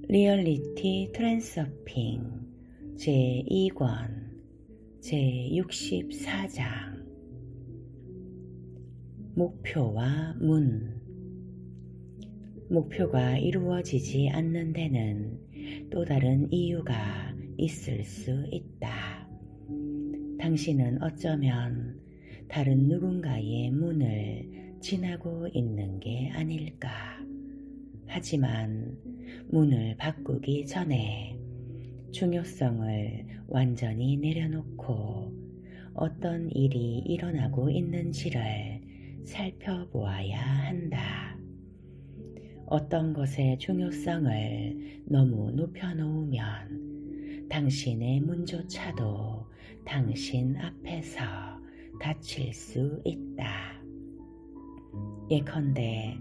리얼리티 트랜서핑 제2권 제64장 목표와 문. 목표가 이루어지지 않는 데는 또 다른 이유가 있을 수 있다. 당신은 어쩌면 다른 누군가의 문을 지나고 있는 게 아닐까. 하지만 문을 바꾸기 전에 중요성을 완전히 내려놓고 어떤 일이 일어나고 있는지를 살펴보아야 한다. 어떤 것의 중요성을 너무 높여놓으면 당신의 문조차도 당신 앞에서 닫힐 수 있다. 예컨대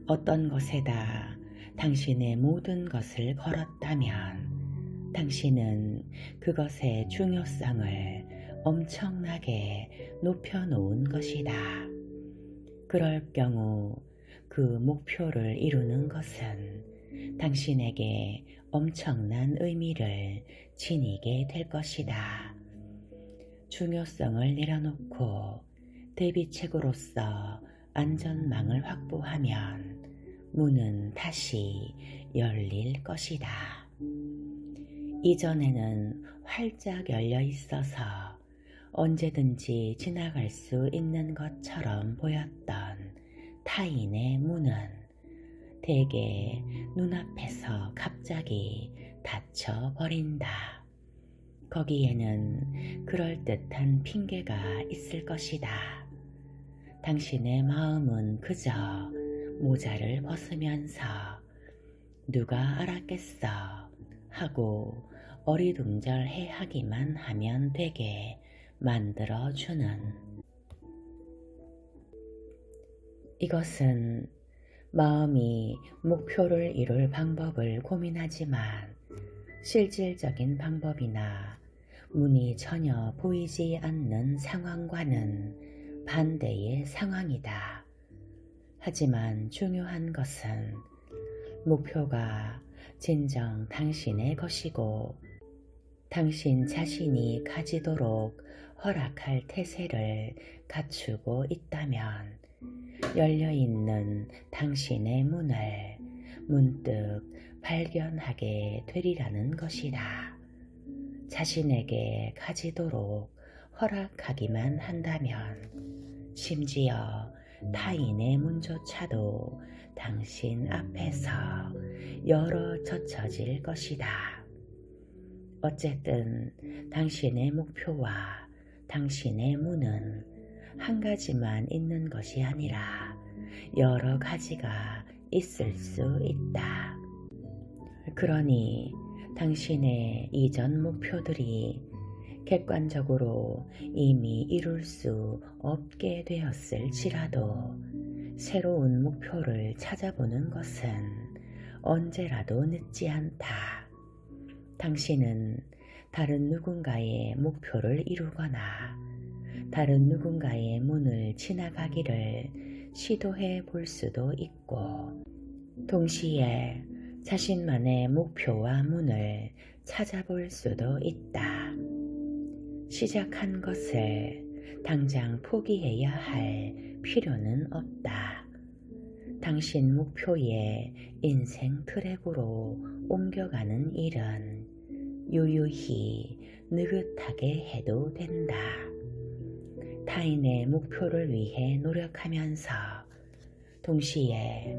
어떤 것에다 당신의 모든 것을 걸었다면 당신은 그것의 중요성을 엄청나게 높여놓은 것이다. 그럴 경우 그 목표를 이루는 것은 당신에게 엄청난 의미를 지니게 될 것이다. 중요성을 내려놓고 대비책으로서 안전망을 확보하면 문은 다시 열릴 것이다. 이전에는 활짝 열려 있어서 언제든지 지나갈 수 있는 것처럼 보였던 타인의 문은 대개 눈앞에서 갑자기 닫혀버린다. 거기에는 그럴듯한 핑계가 있을 것이다. 당신의 마음은 그저 모자를 벗으면서 누가 알았겠어 하고 어리둥절해 하기만 하면 되게 만들어주는. 이것은 마음이 목표를 이룰 방법을 고민하지만 실질적인 방법이나 문이 전혀 보이지 않는 상황과는 반대의 상황이다. 하지만 중요한 것은 목표가 진정 당신의 것이고 당신 자신이 가지도록 허락할 태세를 갖추고 있다면 열려있는 당신의 문을 문득 발견하게 되리라는 것이다. 자신에게 가지도록 허락하기만 한다면 심지어 타인의 문조차도 당신 앞에서 열어 젖혀질 것이다. 어쨌든 당신의 목표와 당신의 문은 한 가지만 있는 것이 아니라 여러 가지가 있을 수 있다. 그러니 당신의 이전 목표들이 객관적으로 이미 이룰 수 없게 되었을지라도 새로운 목표를 찾아보는 것은 언제라도 늦지 않다. 당신은 다른 누군가의 목표를 이루거나 다른 누군가의 문을 지나가기를 시도해 볼 수도 있고 동시에 자신만의 목표와 문을 찾아볼 수도 있다. 시작한 것을 당장 포기해야 할 필요는 없다. 당신 목표의 인생 트랙으로 옮겨가는 일은 유유히 느긋하게 해도 된다. 타인의 목표를 위해 노력하면서 동시에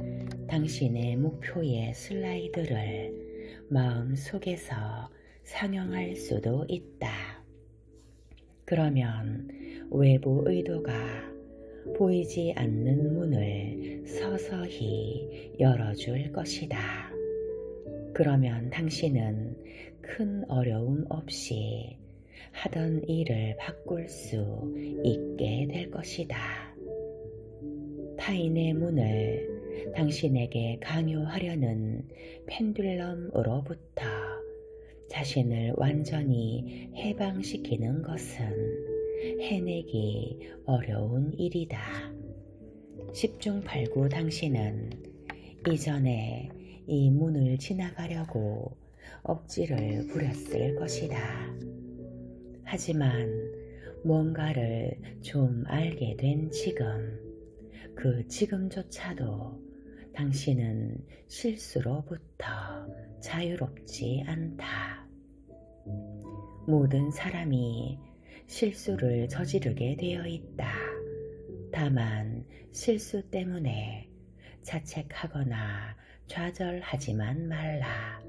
당신의 목표의 슬라이드를 마음속에서 상영할 수도 있다. 그러면 외부 의도가 보이지 않는 문을 서서히 열어줄 것이다. 그러면 당신은 큰 어려움 없이 하던 일을 바꿀 수 있게 될 것이다. 타인의 문을 당신에게 강요하려는 펜듈럼으로부터 자신을 완전히 해방시키는 것은 해내기 어려운 일이다. 10중 8구 당신은 이전에 이 문을 지나가려고 억지를 부렸을 것이다. 하지만 뭔가를 좀 알게 된 지금, 그 지금조차도 당신은 실수로부터 자유롭지 않다. 모든 사람이 실수를 저지르게 되어 있다. 다만 실수 때문에 자책하거나 좌절하지만 말라.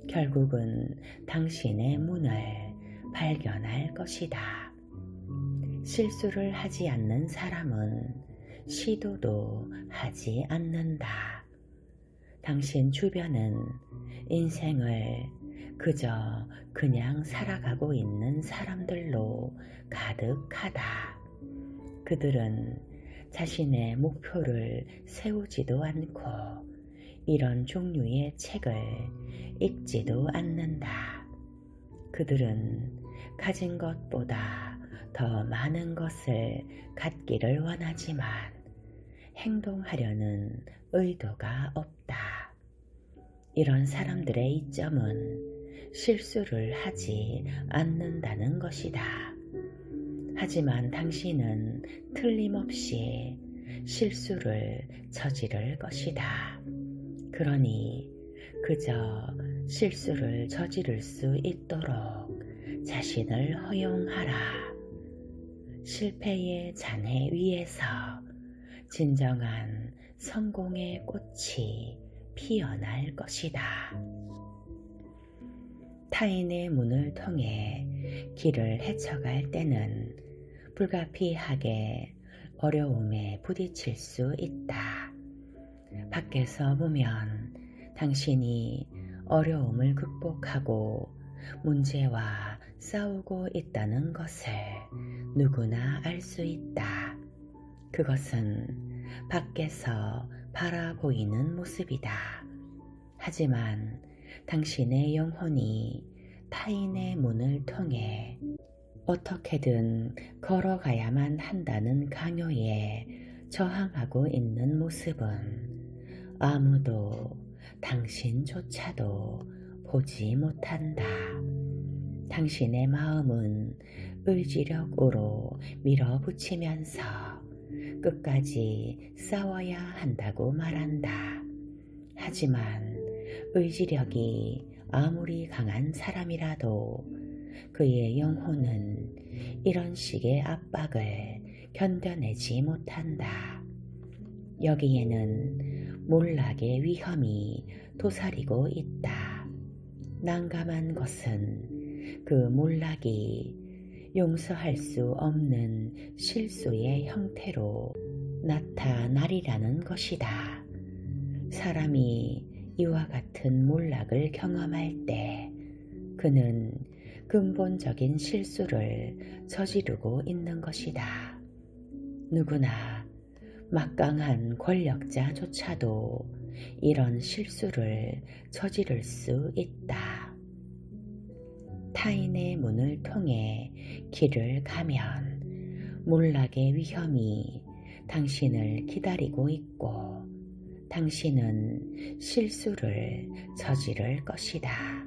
결국은 당신의 문을 발견할 것이다. 실수를 하지 않는 사람은 시도도 하지 않는다. 당신 주변은 인생을 그저 그냥 살아가고 있는 사람들로 가득하다. 그들은 자신의 목표를 세우지도 않고 이런 종류의 책을 읽지도 않는다. 그들은 가진 것보다 더 많은 것을 갖기를 원하지만 행동하려는 의도가 없다. 이런 사람들의 이점은 실수를 하지 않는다는 것이다. 하지만 당신은 틀림없이 실수를 저지를 것이다. 그러니 그저 실수를 저지를 수 있도록 자신을 허용하라. 실패의 잔해 위에서 진정한 성공의 꽃이 피어날 것이다. 타인의 문을 통해 길을 헤쳐갈 때는 불가피하게 어려움에 부딪힐 수 있다. 밖에서 보면 당신이 어려움을 극복하고 문제와 싸우고 있다는 것을 누구나 알 수 있다. 그것은 밖에서 바라보이는 모습이다. 하지만 당신의 영혼이 타인의 문을 통해 어떻게든 걸어가야만 한다는 강요에 저항하고 있는 모습은 아무도 당신조차도 보지 못한다. 당신의 마음은 의지력으로 밀어붙이면서 끝까지 싸워야 한다고 말한다. 하지만 의지력이 아무리 강한 사람이라도 그의 영혼은 이런 식의 압박을 견뎌내지 못한다. 여기에는 몰락의 위험이 도사리고 있다. 난감한 것은 그 몰락이 용서할 수 없는 실수의 형태로 나타나리라는 것이다. 사람이 이와 같은 몰락을 경험할 때 그는 근본적인 실수를 저지르고 있는 것이다. 누구나 막강한 권력자조차도 이런 실수를 저지를 수 있다. 타인의 문을 통해 길을 가면 몰락의 위험이 당신을 기다리고 있고 당신은 실수를 저지를 것이다.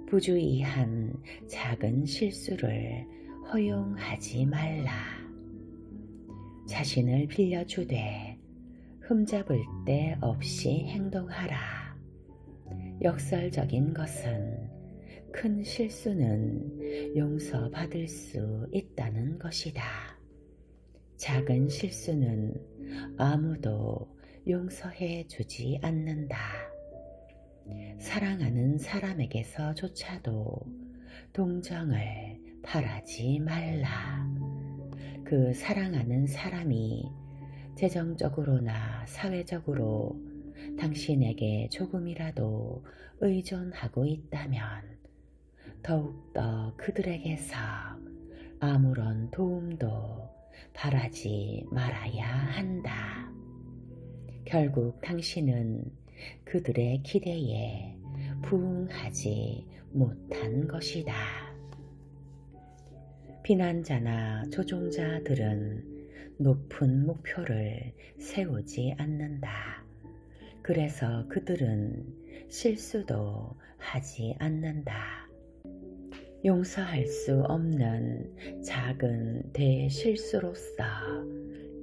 부주의한 작은 실수를 허용하지 말라. 자신을 빌려주되 흠잡을 데 없이 행동하라. 역설적인 것은 큰 실수는 용서받을 수 있다는 것이다. 작은 실수는 아무도 용서해 주지 않는다. 사랑하는 사람에게서조차도 동정을 바라지 말라. 그 사랑하는 사람이 재정적으로나 사회적으로 당신에게 조금이라도 의존하고 있다면 더욱더 그들에게서 아무런 도움도 바라지 말아야 한다. 결국 당신은 그들의 기대에 부응하지 못한 것이다. 비난자나 조종자들은 높은 목표를 세우지 않는다. 그래서 그들은 실수도 하지 않는다. 용서할 수 없는 작은 대실수로서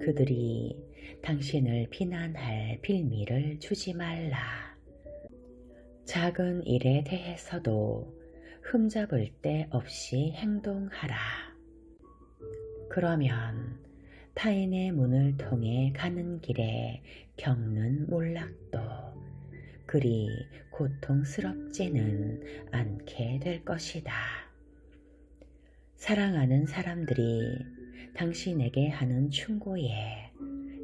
그들이 당신을 비난할 빌미를 주지 말라. 작은 일에 대해서도 흠잡을 데 없이 행동하라. 그러면 타인의 문을 통해 가는 길에 겪는 몰락도 그리 고통스럽지는 않게 될 것이다. 사랑하는 사람들이 당신에게 하는 충고에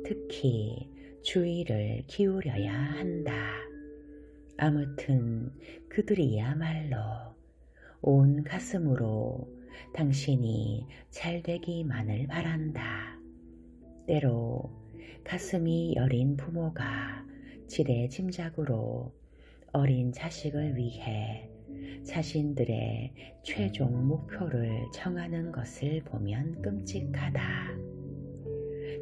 특히 주의를 기울여야 한다. 아무튼 그들이야말로 온 가슴으로 당신이 잘되기만을 바란다. 때로 가슴이 여린 부모가 지레짐작으로 어린 자식을 위해 자신들의 최종 목표를 정하는 것을 보면 끔찍하다.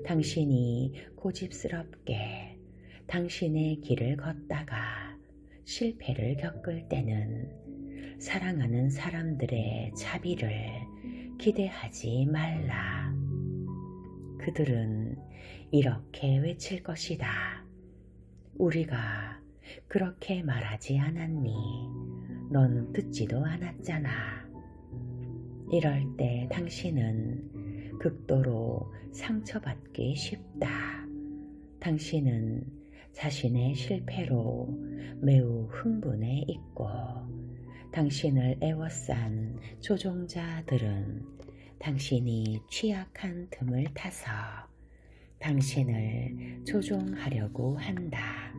당신이 고집스럽게 당신의 길을 걷다가 실패를 겪을 때는 사랑하는 사람들의 자비를 기대하지 말라. 그들은 이렇게 외칠 것이다. 우리가 그렇게 말하지 않았니? 넌 듣지도 않았잖아. 이럴 때 당신은 극도로 상처받기 쉽다. 당신은 자신의 실패로 매우 흥분해 있고 당신을 애워싼 조종자들은 당신이 취약한 틈을 타서 당신을 조종하려고 한다.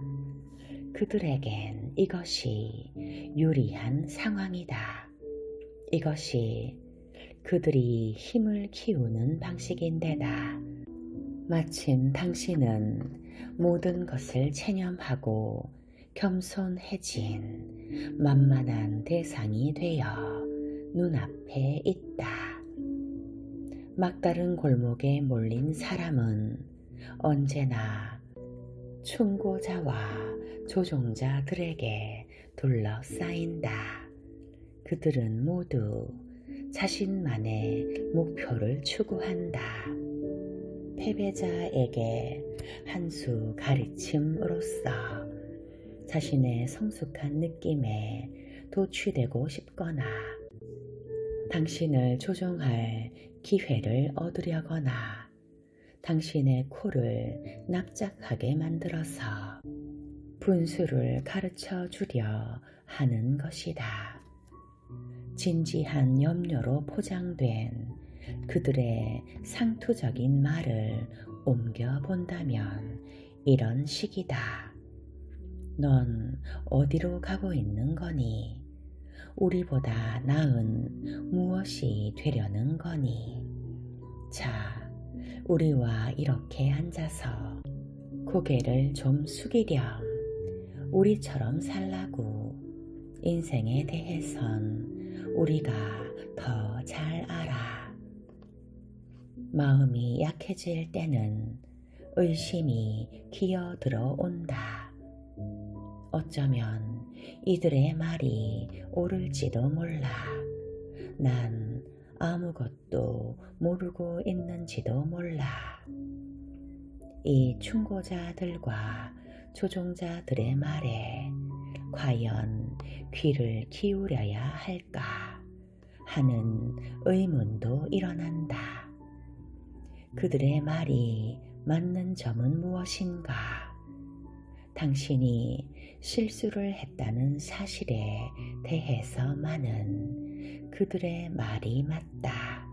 그들에겐 이것이 유리한 상황이다. 이것이 그들이 힘을 키우는 방식인데다. 마침 당신은 모든 것을 체념하고 겸손해진 만만한 대상이 되어 눈앞에 있다. 막다른 골목에 몰린 사람은 언제나 충고자와 조종자들에게 둘러싸인다. 그들은 모두 자신만의 목표를 추구한다. 패배자에게 한 수 가르침으로써 자신의 성숙한 느낌에 도취되고 싶거나 당신을 조종할 기회를 얻으려거나 당신의 코를 납작하게 만들어서 분수를 가르쳐 주려 하는 것이다. 진지한 염려로 포장된 그들의 상투적인 말을 옮겨본다면 이런 식이다. 넌 어디로 가고 있는 거니? 우리보다 나은 무엇이 되려는 거니? 자, 우리와 이렇게 앉아서 고개를 좀 숙이렴. 우리처럼 살라고. 인생에 대해선 우리가 더 잘 알아. 마음이 약해질 때는 의심이 기어들어 온다. 어쩌면 이들의 말이 옳을지도 몰라. 난 아무것도 모르고 있는지도 몰라. 이 충고자들과 조종자들의 말에 과연 귀를 기울여야 할까 하는 의문도 일어난다. 그들의 말이 맞는 점은 무엇인가? 당신이 실수를 했다는 사실에 대해서만은 그들의 말이 맞다.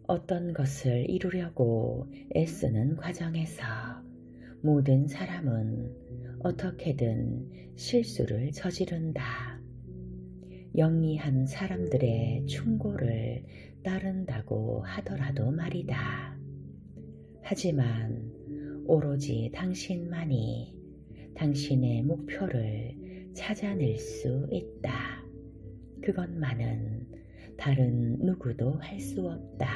어떤 것을 이루려고 애쓰는 과정에서 모든 사람은 어떻게든 실수를 저지른다. 영리한 사람들의 충고를 따른다고 하더라도 말이다. 하지만 오로지 당신만이 당신의 목표를 찾아낼 수 있다. 그것만은 다른 누구도 할 수 없다.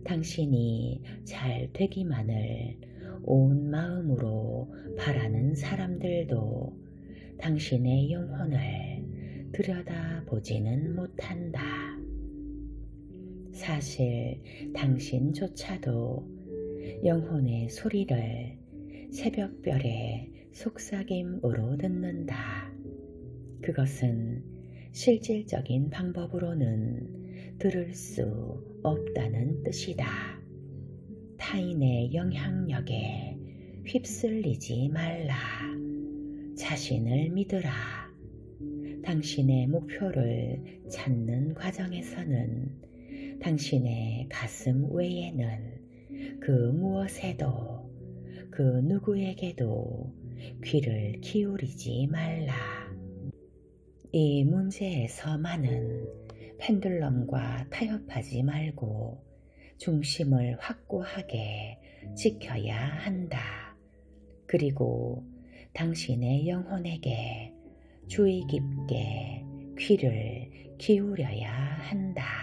당신이 잘 되기만을 온 마음으로 바라는 사람들도 당신의 영혼을 들여다보지는 못한다. 사실 당신조차도 영혼의 소리를 새벽별의 속삭임으로 듣는다. 그것은 실질적인 방법으로는 들을 수 없다는 뜻이다. 타인의 영향력에 휩쓸리지 말라. 자신을 믿으라. 당신의 목표를 찾는 과정에서는 당신의 가슴 외에는 그 무엇에도 그 누구에게도 귀를 기울이지 말라. 이 문제에서만은 펜들럼과 타협하지 말고 중심을 확고하게 지켜야 한다. 그리고 당신의 영혼에게 주의 깊게 귀를 기울여야 한다.